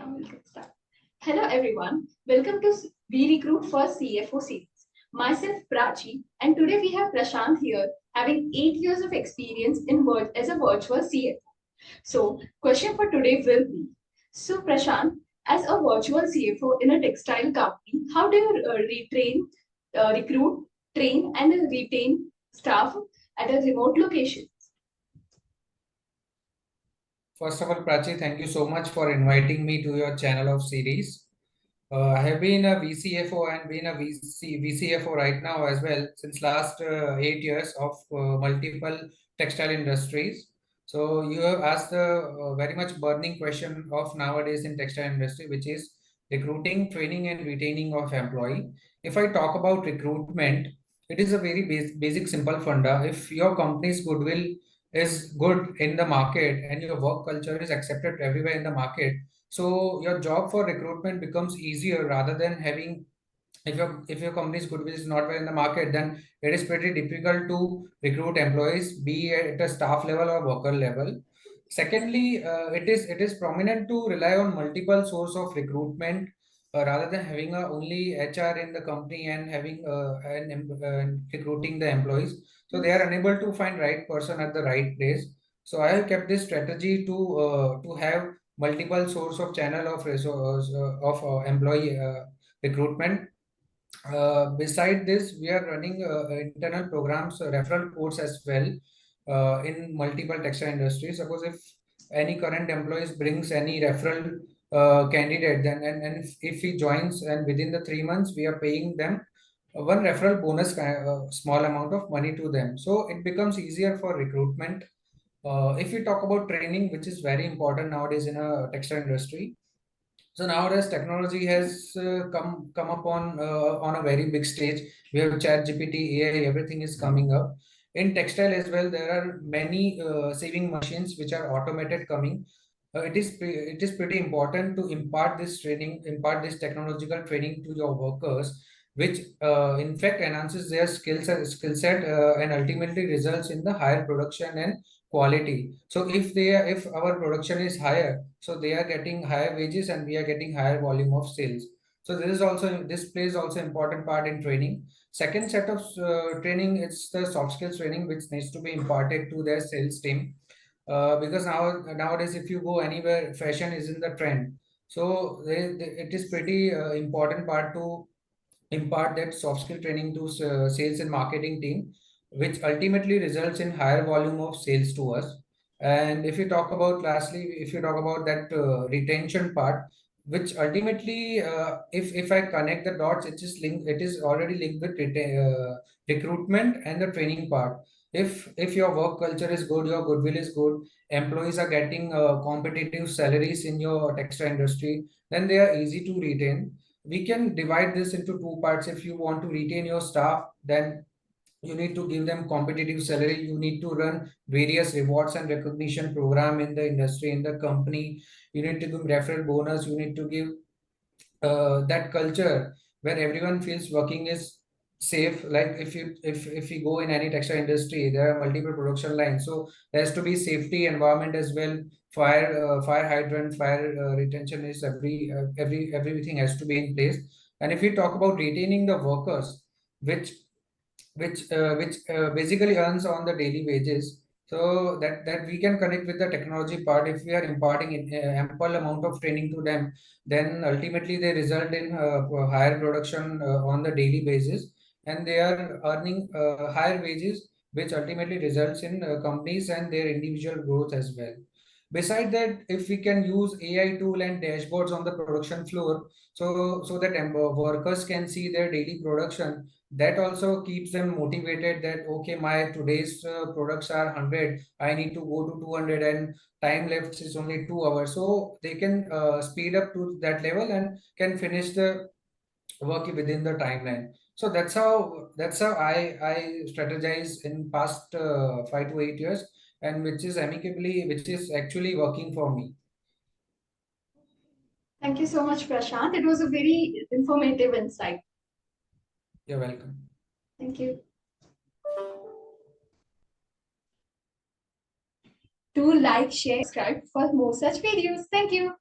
Now we'll get started. Hello everyone, welcome to VRecruit for CFO Series. Myself Prachi, and today we have Prashant here, having 8 years of experience in as a virtual CFO. So, question for today will be: so Prashant, as a virtual CFO in a textile company, how do you recruit, train, and retain staff at a remote location? First of all, Prachi, thank you so much for inviting me to your channel of series. I have been a VCFO and been a VCFO right now as well since last 8 years of multiple textile industries. So you have asked a very much burning question of nowadays in textile industry, which is recruiting, training, and retaining of employee. If I talk about recruitment, it is a very basic, simple funda. If your company's goodwill is good in the market and your work culture is accepted everywhere in the market, so your job for recruitment becomes easier rather than having, if your company's goodwill is not well in the market, then it is pretty difficult to recruit employees, be at a staff level or worker level. Secondly, it is prominent to rely on multiple source of recruitment rather than having only HR in the company and having recruiting the employees. So they are unable to find right person at the right place. So I have kept this strategy to have multiple source of channel of resource employee recruitment. Beside this, we are running internal programs, referral codes as well in multiple textile industries. Suppose if any current employees brings any referral candidate, then and if he joins and within the 3 months, we are paying them one referral bonus, small amount of money to them. So it becomes easier for recruitment. If we talk about training, which is very important nowadays in a textile industry, so nowadays technology has come up on a very big stage. We have Chat GPT, AI, everything is coming up. In textile as well, there are many sewing machines which are automated coming. It is pretty important to impart this training, impart this technological training to your workers, which in fact enhances their skill set and ultimately results in the higher production and quality. So if our production is higher, so they are getting higher wages and we are getting higher volume of sales. So this plays also important part in training. Second set of training, it's the soft skills training which needs to be imparted to their sales team. Because nowadays if you go anywhere, fashion is in the trend. So it is pretty important part to impart that soft skill training to sales and marketing team, which ultimately results in higher volume of sales to us. And if you talk about lastly, if you talk about that retention part, which ultimately, if I connect the dots, it is already linked with recruitment and the training part. If your work culture is good, your goodwill is good, employees are getting competitive salaries in your textile industry, then they are easy to retain. We can divide this into two parts. If you want to retain your staff, then you need to give them competitive salary. You need to run various rewards and recognition program in the industry, in the company. You need to give referral bonus. You need to give that culture where everyone feels working is safe. Like if you go in any textile industry, there are multiple production lines, so there has to be safety environment as well. Fire hydrant, fire retention is everything has to be in place. And if we talk about retaining the workers, which which basically earns on the daily wages, so that we can connect with the technology part. If we are imparting ample amount of training to them, then ultimately they result in higher production on the daily basis, and they are earning higher wages, which ultimately results in companies and their individual growth as well. Beside that, if we can use AI tool and dashboards on the production floor, so that workers can see their daily production, that also keeps them motivated that okay, my today's products are 100, I need to go to 200, and time left is only 2 hours, so they can speed up to that level and can finish the work within the timeline. So that's how I strategize in past 5 to 8 years, and which is actually working for me. Thank you so much, Prashant. It was a very informative insight. You're welcome. Thank you. Do like, share, subscribe for more such videos. Thank you.